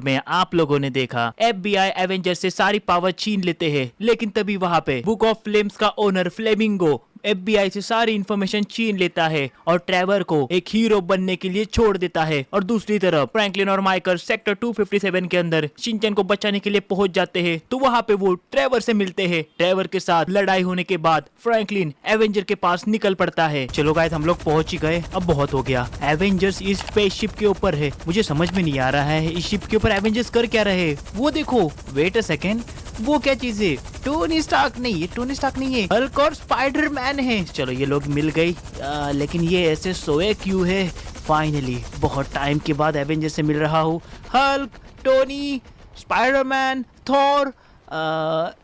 में आप लोगों ने देखा FBI एवेंजर से सारी पावर छीन लेते हैं, लेकिन तभी वहाँ पे बुक ऑफ फ्लेम्स का ओनर फ्लेमिंगो FBI से सारी इन्फॉर्मेशन छीन लेता है और ट्रेवर को एक हीरो बनने के लिए छोड़ देता है। और दूसरी तरफ फ्रैंकलिन और माइकल सेक्टर 257 के अंदर शिनचैन को बचाने के लिए पहुंच जाते हैं। तो वहाँ पे वो ट्रेवर से मिलते हैं। ट्रेवर के साथ लड़ाई होने के बाद फ्रैंकलिन एवेंजर के पास निकल पड़ता है। चलो गाइस, हम लोग पहुंच ही गए, अब बहुत हो गया। एवेंजर्स इस स्पेसशिप के ऊपर है। मुझे समझ में नहीं आ रहा है इस शिप के ऊपर एवेंजर्स कर क्या रहे। वो देखो, वेट अ सेकेंड, वो क्या चीज है? टोनी स्टार्क नहीं, ये टोनी स्टार्क नहीं है, हल्क और स्पाइडरमैन है। चलो ये लोग मिल गई, लेकिन ये ऐसे सोए क्यों है? फाइनली बहुत टाइम के बाद एवेंजर से मिल रहा हूँ। Hulk, Tony, Spiderman, Thor,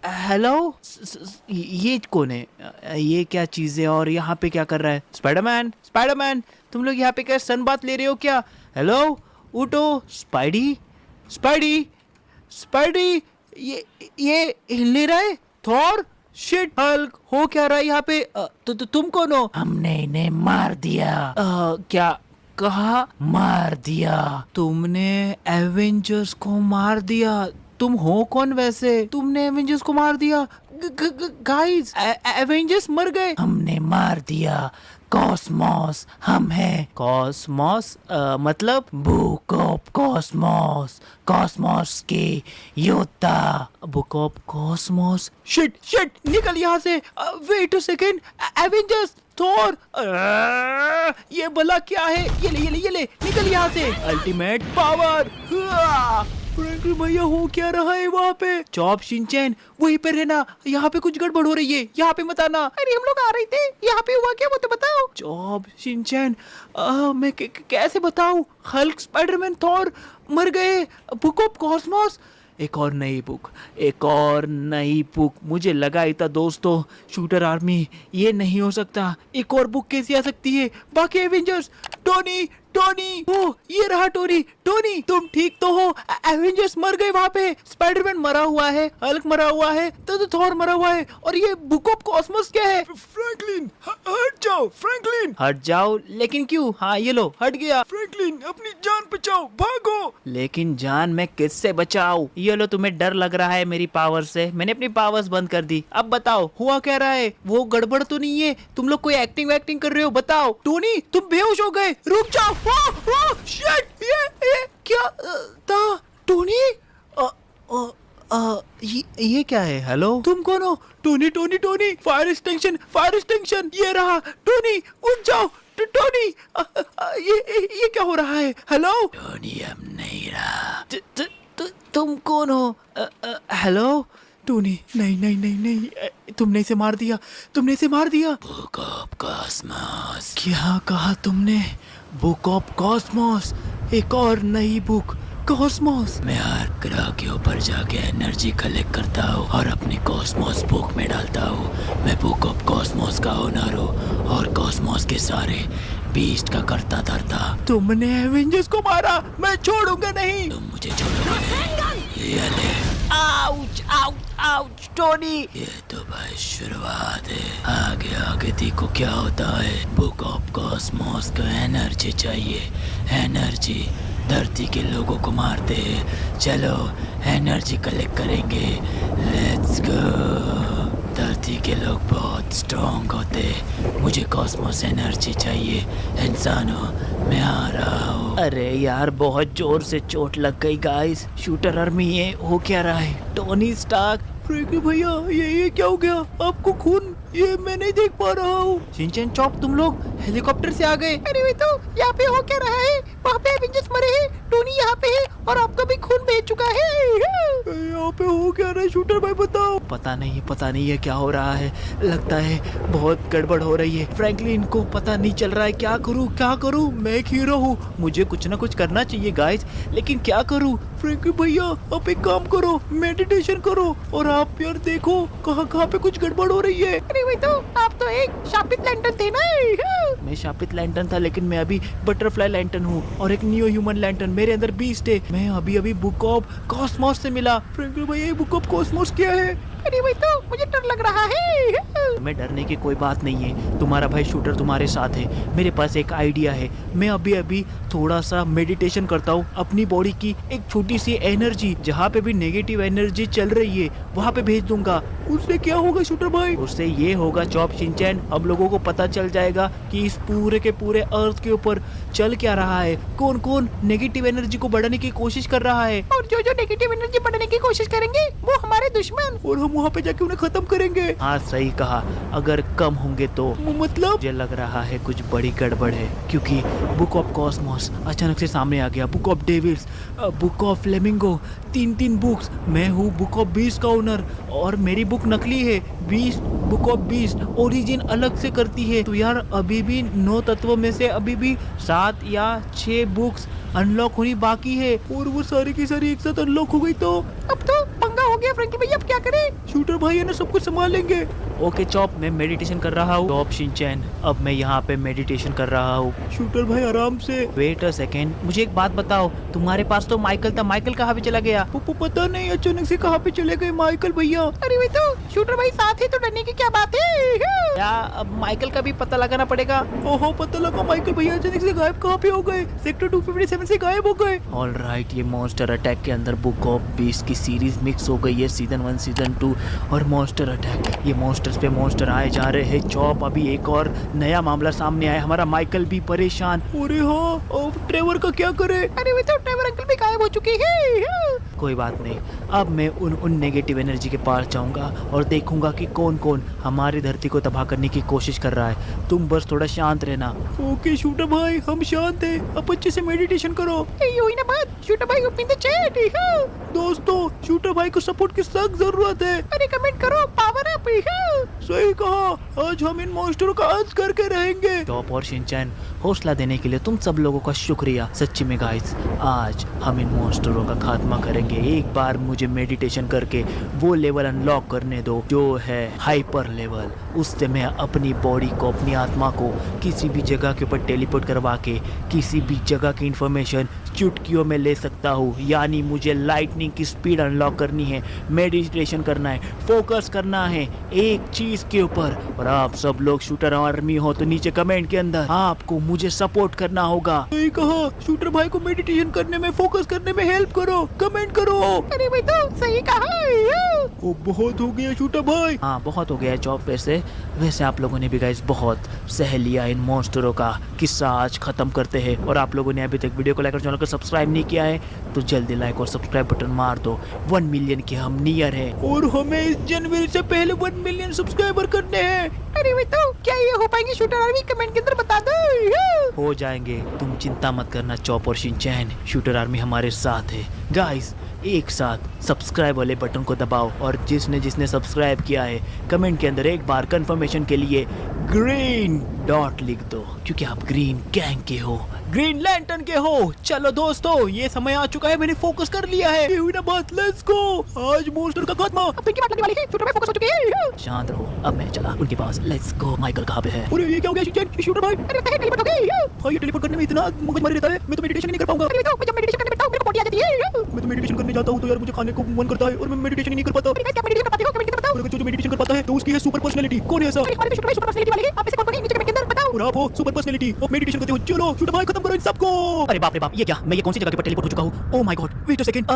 hello, ये कौन है? ये क्या चीज है और यहाँ पे क्या कर रहा है? स्पाइडरमैन, स्पाइडरमैन, तुम लोग यहाँ पे क्या सन बात ले रहे हो क्या? हेलो, उठो। स्पाइडी, स्पाइडी, स्पाइडी, ये हिल रहा है। थॉर, शिट, हल्क, हो क्या रहा है यहाँ पे? तुम कौन हो? हमने इन्हें मार दिया। क्या कहा? मार दिया। तुमने एवेंजर्स को मार दिया? तुम हो कौन वैसे? तुमने एवेंजर्स को मार दिया? गाइस, एवेंजर्स मर गए। हमने मार दिया। कॉस्मोस हम हैं। कॉस्मोस मतलब बुक ऑफ कॉस्मोस, कॉस्मोस के योद्धा। Book of cosmos, shit shit, निकल यहाँ से। Wait a second, Avengers, Thor, ये भला क्या है? ये ले, निकल यहाँ से। Ultimate power. फ्रैंकलिन भैया, हो क्या रहा है वहाँ पे? चॉप, शिनचैन, वहीं पे रहना, यहाँ पे कुछ गड़बड़ हो रही है, यहाँ पे मत आना। अरे हम लोग आ रहे थे, यहाँ पे हुआ क्या वो तो बताओ। चॉप, शिनचैन, मैं कैसे बताऊँ? हल्क, स्पाइडरमैन, थॉर मर गए। बुक ऑफ कॉस्मोस, एक और नई बुक, एक और नई बुक। मुझे लगा ही था दोस्तों, शूटर आर्मी ये नहीं हो सकता। एक और बुक कैसी आ सकती है? बाकी एवेंजर्स, टोनी, टोनी, ओ ये रहा टोनी। टोनी, तुम ठीक तो हो? एवेंजर्स मर गए वहाँ पे। स्पाइडरमैन मरा हुआ है, हल्क मरा हुआ है, तो थॉर मरा हुआ है, और ये बुक ऑफ कॉस्मोस क्या है? फ्रैंकलिन, हट जाओ। फ्रैंकलिन, हट जाओ? लेकिन क्यों? हाँ ये लो, हट गया। फ्रैंकलिन, अपनी जान बचाओ, भागो। लेकिन जान मैं किससे बचाऊं? ये लो, तुम्हें डर लग रहा है मेरी पावर से। मैंने अपनी पावर्स बंद कर दी। अब बताओ हुआ क्या रहा है? वो गड़बड़ तो नहीं है? तुम लोग कोई एक्टिंग वैक्टिंग कर रहे हो? बताओ। टोनी, तुम बेहोश हो गए, रुक जाओ। शिट, ये क्या था? टोनी, ये क्या है? हेलो, तुम कौन हो? Tony, Tony, Tony, fire extension, fire extension, ये रहा। टोनी, उठ जाओ। टोनी, ये क्या हो रहा है? हेलो, टोनी अब नहीं रहा। तुम कौन हो? हेलो, टोनी, नहीं नहीं नहीं नहीं, तुमने इसे मार दिया, तुमने इसे मार दिया। Book of Cosmos. क्या कहा तुमने? बुक ऑफ कॉस्मोस, एक और नई बुक, कॉस्मोस। मैं हर ग्रह के ऊपर जाके एनर्जी कलेक्ट करता हूँ और अपनी कॉस्मोस बुक में डालता हूँ। मैं बुक ऑफ कॉस्मोस का ओनर हूँ और कॉस्मोस के सारे बीस्ट का करता धरता। तुमने एवेंजर्स को मारा, मैं छोड़ूंगा नहीं। तुम मुझे छोड़ोगे नहीं। ये ले। Ouch, ouch, ouch, Tony. ये तो भाई शुरुआत है, आगे आगे देखो क्या होता है। बुक ऑफ कॉस्मोस को एनर्जी चाहिए, एनर्जी। धरती के लोगों को मारते हैं, चलो एनर्जी कलेक्ट करेंगे, लेट्स गो। धरती के लोग बहुत स्ट्रॉन्ग होते, मुझे कॉस्मोस एनर्जी चाहिए। इंसानों, मैं आ रहा हूँ। अरे यार, बहुत जोर से चोट लग गई गाइस। शूटर आर्मी, ये हो क्या रहा है? टोनी स्टार्क, फ्रैंकलिन भैया, ये क्या हो गया? आपको खून, ये मैं नहीं देख पा रहा हूँ। शिनचैन, चॉप, तुम लोग हेलीकॉप्टर से आ गए? अरे वे तो यहाँ पे हो क्या रहा है? वहाँ पे एवेंजर्स मरे हैं, टोनी यहाँ पे है और आपका भी खून बह चुका है। यहाँ पे हो क्या रहा है? शूटर भाई बताओ। पता नहीं है क्या हो रहा है। लगता है बहुत गड़बड़ हो रही है। फ्रैंकलिन को पता नहीं चल रहा है। क्या करूँ? मैं एक हीरो हूँ, मुझे कुछ ना कुछ करना चाहिए गाइस, लेकिन क्या करूँ? फ्रैंकलिन भैया, आप एक काम करो, मेडिटेशन करो, और आप यार देखो कहाँ पे कुछ गड़बड़ हो रही है। अरे भाई, तो आप तो एक शापित लैंटर्न थे ना? मैं शापित लैंटर्न था, लेकिन मैं अभी बटरफ्लाई लैंटर्न हूँ और एक न्यू ह्यूमन लैंटर्न। मेरे अंदर बीस्ट है। मैं अभी बुक ऑफ कॉस्मोस से मिला। फ्रैंकलिन भैया, बुक ऑफ कॉस्मोस क्या है? अरे वही तो, मुझे डर लग रहा है। मैं डरने की कोई बात नहीं है, तुम्हारा भाई शूटर तुम्हारे साथ है। मेरे पास एक आइडिया है, मैं अभी अभी थोड़ा सा मेडिटेशन करता हूँ, अपनी बॉडी की एक छोटी सी एनर्जी जहाँ पे भी नेगेटिव एनर्जी चल रही है वहाँ पे भेज दूंगा। उससे क्या होगा शूटर भाई? उससे ये होगा चॉप शिनचैन, अब लोगों को पता चल जाएगा कि इस पूरे के पूरे अर्थ के ऊपर चल क्या रहा है, कौन कौन नेगेटिव एनर्जी को बढ़ाने की कोशिश कर रहा है। और जो जो नेगेटिव एनर्जी बढ़ाने की कोशिश करेंगे वो हमारे दुश्मन। और हम वहाँ पे जाके उन्हें खत्म करेंगे। हाँ सही कहा, अगर कम होंगे तो। मतलब मुझे लग रहा है कुछ बड़ी गड़बड़ है, क्योंकि बुक ऑफ कॉस्मोस अचानक से सामने आ गया, book of devils, book of flamingo, तीन बुक्स। मैं हूँ बुक ऑफ बीस्ट का ओनर और मेरी बुक नकली है। Beast, book of beast origin अलग से करती है। तो यार अभी भी 9 तत्वों में से अभी भी 7 या 6 बुक्स अनलॉक होनी बाकी है, और वो सारी की सारी एक साथ अनलॉक हो गई तो अब तो पंगा हो गया फ्रैंकी भैया, अब क्या करें? शूटर भाई है ना, सब कुछ संभाल लेंगे। ओके चॉप, मैं मेडिटेशन कर रहा हूँ। चॉप शिनचैन, अब मैं यहाँ पे मेडिटेशन कर रहा हूँ। शूटर भाई आराम से। वेट अ सेकेंड, मुझे एक बात बताओ, तुम्हारे पास तो माइकल था, माइकल कहाँ पे चला गया? पता नहीं अचानक से कहाँ पे चले गए माइकल भैया। अरे वही तो, शूटर भाई साथ है तो डरने की क्या बात है। क्या अब माइकल का भी पता लगाना पड़ेगा? ओहो, पता लगा माइकल भैया अचानक से गायब कहाँ पे हो गए, सेक्टर 257 से गायब हो गए। ऑलराइट, ये मॉन्स्टर अटैक के अंदर बुक ऑफ बीस्ट की सीरीज मिक्स हो गई है, सीजन 1 सीजन 2 और मॉन्स्टर अटैक। ये मॉन्स्टर्स पे मॉन्स्टर आए जा रहे हैं। चॉप, अभी एक और नया मामला सामने आया, हमारा माइकल भी परेशान। अरे हाँ, अब ट्रेवर का क्या करे? अरे वही तो, ड्राइवर अंकल भी गायब हो चुके हैं। कोई बात नहीं, अब मैं उन नेगेटिव एनर्जी के पास जाऊंगा और देखूंगा कि कौन कौन हमारी धरती को तबाह करने की कोशिश कर रहा है। तुम बस थोड़ा शांत रहना। ओके शूटर भाई, हम शांत हैं, अब अच्छे से मेडिटेशन करो। ये हुई ना बात, शूटर भाई ओपन द चैट। दोस्तों, शूटर भाई को सपोर्ट की सख्त जरूरत है। अरे कमेंट करो, पावर अप। सही कहा, आज हम इन मॉन्स्टरों का अंत करके रहेंगे। टॉप और शिनचैन, हौसला देने के लिए तुम सब लोगों का शुक्रिया। सच्ची में गाइस, आज हम इन मॉन्स्टरों का खात्मा करेंगे। एक बार मुझे मेडिटेशन करके वो लेवल अनलॉक करने दो जो है हाइपर लेवल। उससे मैं अपनी बॉडी को, अपनी आत्मा को किसी भी जगह के ऊपर टेलीपोर्ट करवा के किसी भी जगह की इंफॉर्मेशन चुटकियों में ले सकता हूँ। यानी मुझे लाइटनिंग की स्पीड अनलॉक करनी है, मेडिटेशन करना है, फोकस करना है एक चीज के ऊपर। और आप सब लोग शूटर आर्मी हो तो नीचे कमेंट के अंदर आपको मुझे सपोर्ट करना होगा। सही कहा, शूटर भाई को मेडिटेशन करने में, फोकस करने में हेल्प करो, कमेंट करो। अरे वही तो, सही कहा। वो बहुत हो गया शूटर भाई। हाँ बहुत हो गया है जॉब। वैसे आप लोगों ने भी गाइस बहुत सह लिया इन मॉन्स्टरों का किस्सा, आज खत्म करते हैं। और आप लोगों ने अभी तक वीडियो को लाइक और चैनल को सब्सक्राइब नहीं किया है तो जल्दी लाइक और सब्सक्राइब बटन मार दो। 1 मिलियन के हम नियर है और हमें इस जनवरी से पहले 1 मिलियन सब्सक्राइबर करने हैं। अरे वही तो, क्या ये हो पाएंगे शूटर आर्मी? कमेंट के अंदर बता दो। हो जाएंगे, तुम चिंता मत करना चॉप और शिनचैन, शूटर आर्मी हमारे साथ है। गाइस, एक साथ सब्सक्राइब वाले बटन को दबाओ और जिसने सब्सक्राइब किया है कमेंट के अंदर एक बार कंफर्मेशन के लिए ग्रीन डॉट लिख दो, क्योंकि आप ग्रीन गैंग के हो, ग्रीन लैंटर्न के हो। चलो दोस्तों, ये समय आ चुका है, मैंने फोकस कर लिया है। ये हुई ना बात, लेट्स गो। आज मॉन्स्टर का खात्मा। अब तो इनकी बात लगने वाली है, शूटर भाई फोकस हो चुके हैं। शांत रहो, अब मैं चला उनके पास। Let's go. माइकल कहाँ पे है? अरे ये क्या हो गया शूटर भाई? अरे तहे टेलीपोर्ट हो गई। भाई ये टेलीपोर्ट करने में इतना मगजमारी रहता है, मैं तो मेडिटेशन नहीं कर पाऊंगा। अरे तो, मैं जब मेडिटेशन करने बैठता हूँ मेरे को पोटी आ जाती है। मैं तो मेडिटेशन करने जाता हूँ तो यार मुझे खाने को मन करता है और मैं मेडिटेशन ही नहीं कर पाता। अरे क्या मेडिटेशन कर पाते हो? कमेंट के अंदर बताओ। और अगर जो मेडिटेशन कर पाता है तो उसकी है सुपर पर्सनैलिटी। कौन है ऐसा? अरे हमारे तो शूटर भाई सुपर पर्सनैलिटी वाले हैं, आप इसे कौन नीचे कमेंट के अंदर बताओ। और आप हो सुपर पर्सनैलिटी और मेडिटेशन करते हो। चलो शूटर भाई, खत्म करो इन सबको। अरे बाप रे बाप, ये क्या? मैं ये कौन सी जगह के ऊपर टेलीपोर्ट हो चुका हूँ? Oh my God, wait a second,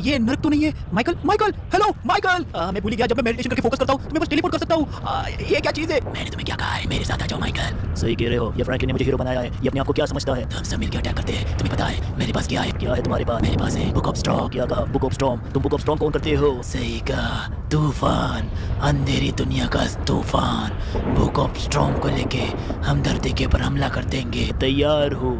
ये नरक तो नहीं है? Michael, Michael, hello Michael. मैं भूल गया, जब मैं मेडिटेशन करके फोकस करता हूँ तो मैं बस टेलीपोर्ट कर सकता हूँ। ये क्या चीज है? मैंने तुम्हें क्या कहा है, मेरे साथ आ जाओ माइकल। सही कह रहे हो, ये फ्रैंकलिन ने मुझे हीरो बनाया है। ये अपने आप को क्या समझता है? हम सब मिलकर अटैक करते हैं। तुम्हें पता है मेरे पास क्या है? क्या है तुम्हारे पास? मेरे पास है बुक ऑफ स्टॉर्म। क्या कहा? Book of storm. तुम बुक ऑफ स्टॉर्म कौन करते हो? सही कहा, तूफान, अंधेरी दुनिया का तूफान। बुक ऑफ स्टॉर्म को लेके हम धरती के ऊपर हमला कर देंगे। तैयार हो?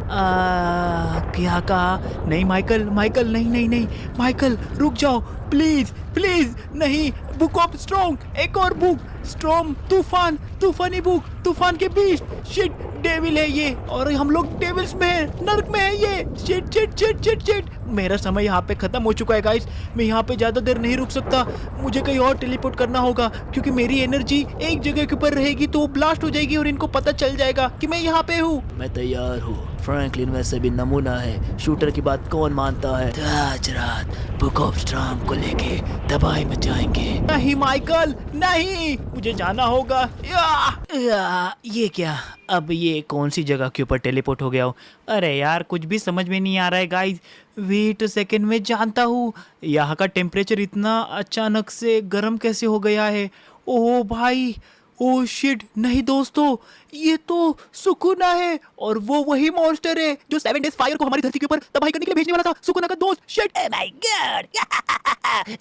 क्या कहा? नहीं माइकल, माइकल, नहीं नहीं नहीं, माइकल रुक जाओ प्लीज प्लीज। नहीं, बुक ऑफ स्ट्रॉन्ग, एक और बुक स्ट्रॉम, तूफान, तूफानी बुक, तूफान के बीस्ट। शिट, डेविल है ये और हम लोग डेविल्स में है, नर्क में है ये। Shit shit shit shit shit. मेरा समय यहाँ पे खत्म हो चुका है गाइस, मैं यहाँ पे ज्यादा देर नहीं रुक सकता, मुझे कहीं और टेलीपोर्ट करना होगा क्योंकि मेरी एनर्जी एक जगह के ऊपर रहेगी तो ब्लास्ट हो जाएगी और इनको पता चल जाएगा कि मैं यहाँ पे हूँ। मैं तैयार हूँ, फ्रैंकलिन वैसे भी नमूना है, शूटर की बात कौन मानता है। तो आज रात बुक ऑफ स्ट्रॉम को लेके तबाही मचाएंगे। नहीं माइकल, नहीं, मुझे जाना होगा। ये क्या, अब ये कौन सी जगह के ऊपर टेलीपोर्ट हो गया हो? अरे यार कुछ भी समझ में नहीं आ रहा है गाइस। वेट अ सेकंड, मैं जानता हूँ यहाँ का टेम्परेचर इतना अचानक से गर्म कैसे हो गया है। ओह भाई, ओह शिट, नहीं दोस्तों, ये तो सुकुना है और वो वही मॉन्स्टर है जो 7 डेज फायर को हमारी धरती के ऊपर तबाही करने के लिए भेजने वाला था, सुकुना का दोस्त। Shit, oh my God,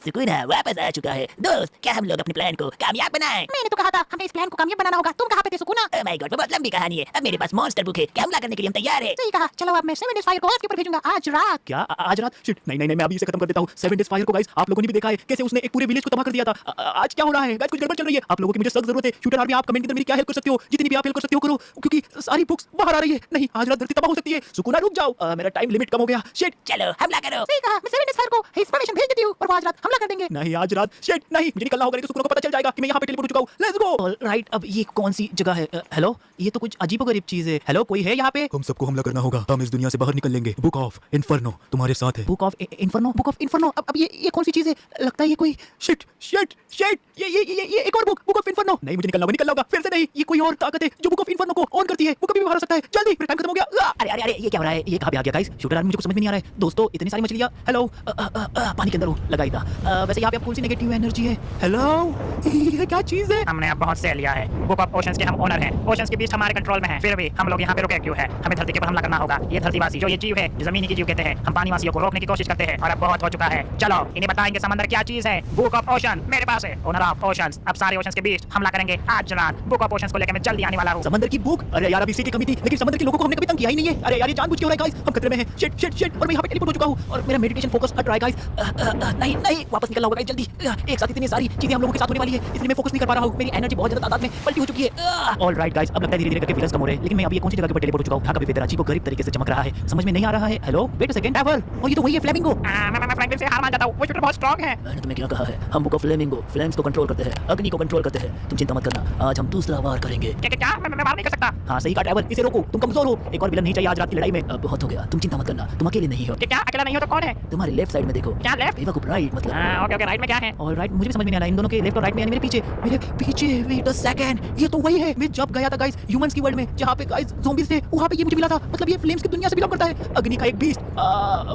Sukuna वापस आ चुका है। दोस्त, क्या हम लोग अपने प्लान को कामयाब बनाएं? मैंने तो कहा था हमें इस प्लान को कामयाब बनाना होगा। तुम कहाँ पे थे सुकुना? ओह माय गॉड, वो बहुत लंबी कहानी है। अब मेरे पास मॉन्स्टर बुक है, क्या हमला करने के लिए हम तैयार हैं। सही कहा। चलो अब मैं 7 डेज फायर को आपके ऊपर भेजूंगा आज रात। क्या आज रात? शिट, नहीं नहीं नहीं, मैं अभी इसे खत्म कर देता हूँ। 7 डेज फायर को गाइस आप लोगों ने भी देखा है कैसे उसने एक पूरे विलेज को तबाह कर दिया था। आज क्या हो रहा है गाइस? कुछ गड़बड़ चल रही है। आप लोगों की मुझे सख्त जरूरत है। शूटर आर्मी, आप कमेंट के अंदर मेरी क्या हेल्प कर सकते हो? जितनी भी आप हेल्प कर सकते हो करो, क्योंकि सारी बुक्स बाहर आ रही है। नहीं, आज रात धरती तबाह हो सकती है। सुकुना रुक जाओ, मेरा टाइम लिमिट कम हो गया। शिट, चलो हमला करो। सही कहा। मैं 7 डेज फायर को इंफॉर्मेशन भेज देती हूँ और वो आज रात हमला कर देंगे। नहीं आज रात। शिट, नहीं, मुझे निकलना होगा, नहीं तो सुकुना को पता चल जाएगा कि मैं यहाँ पे टेलीपोर्ट हो चुका हूँ। Let's go. ऑलराइट, अब ये कौन सी जगह है? हेलो, ये तो कुछ अजीबोगरीब चीज है। हेलो, कोई है यहाँ पे? हम सबको हमला करना होगा, हम इस दुनिया से बाहर निकल लेंगे। बुक ऑफ इन्फर्नो तुम्हारे साथ है। Book of inferno? Book of inferno. अब ये कौन सी चीज है? लगता है ये कोई शिट शिट शिट, ये एक और बुक ऑफ इन्फर्नो। नहीं, मुझे निकलना होगा। फिर से नहीं, ये कोई और ताकत है जो बुक ऑफ इन्फर्नो को ऑन करती है। वो कभी भी बाहर आ सकता है। जल्दी, मेरा टाइम खत्म हो गया। अरे अरे अरे, ये क्या हो रहा है? ये कहाँ पे आ गया गाइस? शूटर आर्मी, मुझे कुछ समझ में नहीं आ रहा है। दोस्तों, इतनी सारी मछलियाँ। हेलो, पानी के अंदर हूँ, लगाई था। वैसे यहाँ पे अब कौन सी नेगेटिव एनर्जी है? हेलो, ये क्या चीज है? हमने अब बहुत सह लिया है। बुक ऑफ ओशंस के हम ओनर हैं। ओशंस के बीच हमारे कंट्रोल में है। फिर भी हम लोग यहाँ पे रुके क्यों है? हमें धरती के ऊपर हमला करना होगा। ये धरतीवासी जो ये जीव है, जो जमीनी की जीव कहते हैं, हम पानीवासियों को रोकने की कोशिश करते हैं और अब बहुत हो चुका है। चलो इन्हें बताएंगे समंदर क्या चीज है। बुक ऑफ ओशन मेरे पास है, ओनर ऑफ ओशंस। अब सारे ओशंस के बीच हमला करेंगे आज रात। बुक ऑफ ओशंस को लेकर मैं जल्दी आने वाला हूँ। समंदर की बुक? अरे यार, अभी इसी की कमी थी, लेकिन समंदर के लोगों को हमने कभी तंग किया ही नहीं है। अरे यार, ये जानबूझ के हो रहा है गाइस। हम खतरे में हैं। शिट शिट शिट, और मैं यहाँ पे टेलीपोर्ट हो चुका हूँ और मेरा मेडिटेशन फोकस हट रहा है गाइस। नहीं नहीं, वापस निकलना होगा गाइस जल्दी। एक साथ इतनी सारी चीजें हम लोगों के साथ होने वाली है, इसलिए मैं फोकस नहीं कर पा रहा हूँ। मेरी एनर्जी बहुत ज्यादा तादाद में पलटी हो चुकी है। ऑलराइट गाइस, अब लगता है धीरे धीरे करके विलन्स कम हो रहे हैं। लेकिन मैं अभी ये कौन सी जगह के ऊपर टेलीपोर्ट हो चुका हूँ? कभी वेदर अजीब गरीब तरीके से चमक रहा है, समझ में नहीं आ रहा है। Hello, wait a second, travel. और ये तो वही है, फ्लेमिंगो। मैं फ्रैंकलिन से हार मान जाता हूँ। वो शूटर बहुत स्ट्रांग है। मैंने तुम्हें क्या कहा है? हम बुक ऑफ फ्लेमिंगो फ्लेम्स को कंट्रोल करते हैं, अग्नि को कंट्रोल करते हैं। तुम चिंता मत करना, आज हम दूसरा वार करेंगे। क्या मैं वार नहीं कर सकता? हाँ सही कहा ट्रैवल, इसे रोको, तुम कमजोर हो। एक और विलन नहीं चाहिए आज रात की लड़ाई में। अब बहुत हो गया, तुम चिंता मत करना, तुम अकेले नहीं हो। क्या अकेला नहीं हो तो कौन है? तुम्हारे लेफ्ट साइड में देखो। क्या लेफ्ट? बेवकूफ, राइट मतलब। ओके ओके, राइट में क्या है? ऑलराइट, मुझे भी समझ में नहीं आ रहा इन दोनों के लेफ्ट और राइट में, यानी मेरे पीछे। वेट अ सेकंड, ये तो वही है मैं जब गया था गाइस ह्यूमंस की वर्ल्ड में, जहाँ पे गाइस ज़ॉम्बीज़ थे, वहाँ पे ये मुझे मिला था। मतलब ये फ्लेम्स की दुनिया से बिलोंग करता है। अग्नि का एक बीस्ट,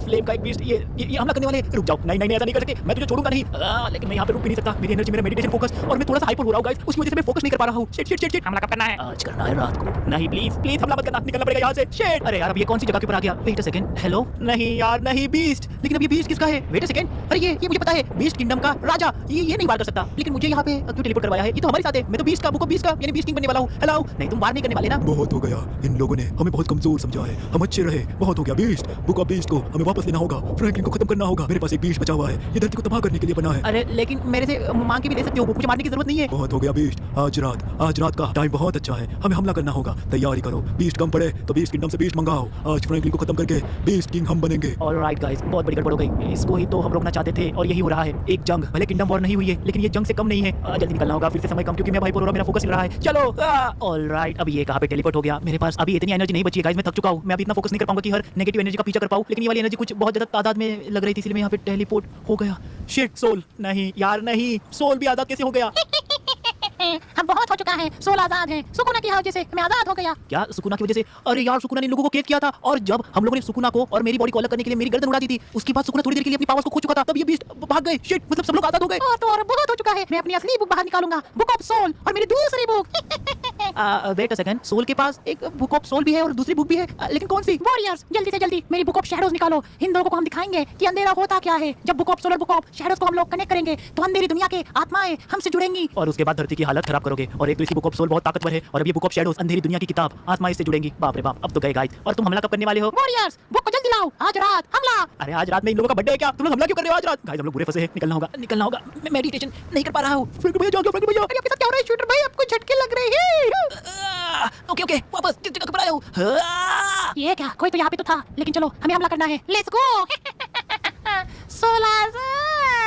फ्लेम का एक बीस्ट, ये हमला करने वाले। रुक जाओ, नहीं नहीं, ऐसा नहीं कर सकते, मैं तुझे छोड़ूंगा नहीं। लेकिन मैं यहाँ पे रुक भी नहीं सकता। मेरी एनर्जी, मेरा मेडिटेशन फोकस, और मैं थोड़ा सा हाइपर हो रहा हूँ गाइस, उसकी वजह से मैं फोकस नहीं कर पा रहा हूँ। Shit shit shit shit. हमला कब करना है? आज करना है रात को। नहीं प्लीज प्लीज, हमला मत करना, निकलना पड़ेगा यहाँ से। शिट, अरे यार, अब ये कौन सी जगह के ऊपर आ गया? Wait a second, hello. नहीं यार नहीं, बीस्ट। लेकिन अब ये बीस्ट किसका है? वेट अ सेकंड, अरे ये मुझे पता है, बीस्ट किंगडम का राजा। ये नहीं वार कर सकता, लेकिन मुझे यहाँ पे क्यों टेलीपोर्ट करवाया है? ये तो हमारे साथ है। मैं तो बीस्ट का, बुक ऑफ बीस्ट का, यानी बीस्ट किंग बनने वाला हूँ। हेलो, नहीं तुम वार नहीं करने वाले ना? बहुत हो गया, इन लोगों ने हमें बहुत कमजोर समझा है, हम अच्छे रहे। बहुत हो गया बीस्ट, बुक ऑफ बीस्ट को हमें वापस लेना होगा, फ्रैंकलिन को खत्म करना होगा। मेरे पास एक बीस्ट बचा हुआ है, ये धरती को तबाह करने के लिए बना है। अरे लेकिन मेरे से मांग के भी ले सकते हो, मुझे मारने की जरूरत नहीं है। बहुत हो गया बीस्ट, आज रात का टाइम बहुत अच्छा है, हमें हमला करना होगा। तैयारी करो, बीस्ट कम पड़े तो बीस्ट किंगडम से बीस्ट मंगाओ। आज फ्रैंकलिन को खत्म करके बीस्ट किंग हम बनेंगे। ऑलराइट गाइस, बहुत बड़ी गड़बड़ हो गई। इसको ही तो हम रोकना चाहते थे और यही हो रहा है। एक जंग, भले किंगडम वॉर नहीं हुई है, लेकिन ये जंग से कम नहीं है। जल्दी निकलना होगा, फिर से समय कम, क्योंकि मैं भाई हो रहा हूं, मेरा फोकस हिल रहा है। चलो। ऑलराइट, अब ये कहाँ पे टेलीपोर्ट हो गया? मेरे पास अभी इतनी एनर्जी नहीं बची है गाइस, मैं थक चुका हूँ। मैं अभी इतना फोकस नहीं कर पाऊंगा कि हर नेगेटिव एनर्जी का पीछा कर पाऊं, लेकिन ये वाली एनर्जी कुछ बहुत ज्यादा तादाद में लग रही थी, इसलिए मैं यहाँ पे टेलीपोर्ट हो गया। शिट, सोल नहीं यार, नहीं, सोल भी आजाद कैसे हो गया? हम बहुत हो चुका है, सोल आजाद है। सुकुना की वजह से मैं आजाद हो गया। क्या सुकुना की वजह से? अरे यार, सुकुना ने इन लोगों को केक किया था, और जब हम लोगों ने सुकुना को और मेरी बॉडी को अलग करने के लिए मेरी गर्दन उड़ा दी थी, उसके बाद सुकुना थोड़ी देर के लिए अपनी पावर्स को खो चुका था, तब ये बीस्ट भाग गए। शिट, मतलब सब लोग आजाद हो गए। और बहुत हो चुका है। मैं अपनी असली बुक बाहर निकालूंगा, बुक ऑफ सोल, और मेरी दूसरी बुक। वेट अ सेकंड, सोल के पास एक बुक ऑफ सोल भी है और दूसरी बुक भी है, लेकिन कौन सी? वॉरियर्स, जल्दी से जल्दी मेरी बुक ऑफ शैडोज निकालो। इन लोगों को हम दिखाएंगे कि अंधेरा होता क्या है। जब बुक ऑफ सोल और बुक ऑफ शैडोज को हम लोग कनेक्ट करेंगे तो अंधेरी दुनिया के आत्माएं हमसे जुड़ेंगी, और उसके बाद धरती की हालत खराब करोगे। और एक तो इसकी बुक ऑफ सोल बहुत ताकतवर है, और अब ये बुक ऑफ शैडोज, अंधेरी दुनिया की किताब, आत्माएं इससे जुड़ेंगी। बाप रे बाप, अब तो गए गाइस। और तुम हमला कब करने वाले हो? वॉरियर्स, बुक को जल्दी लाओ, आज रात हमला। अरे आज रात में इन लोगों का बर्थडे है क्या? तुम लोग हमला क्यों कर रहे हो आज रात? गाइस हम लोग बुरे फंसे हैं, निकलना होगा, निकलना होगा। मैं मेडिटेशन नहीं कर पा रहा हूँ। फ्रैंकलिन भैया जाओ, फ्रैंकलिन भैया। अरे आपके साथ क्या हो रहा है शूटर भाई? आपको झटके लग रहे हैं? ओके ओके, वापस किस जगह पर आया हूँ? ये क्या, कोई तो यहाँ पे तो था, लेकिन चलो हमें हमला करना है। Let's go. Soul Azad.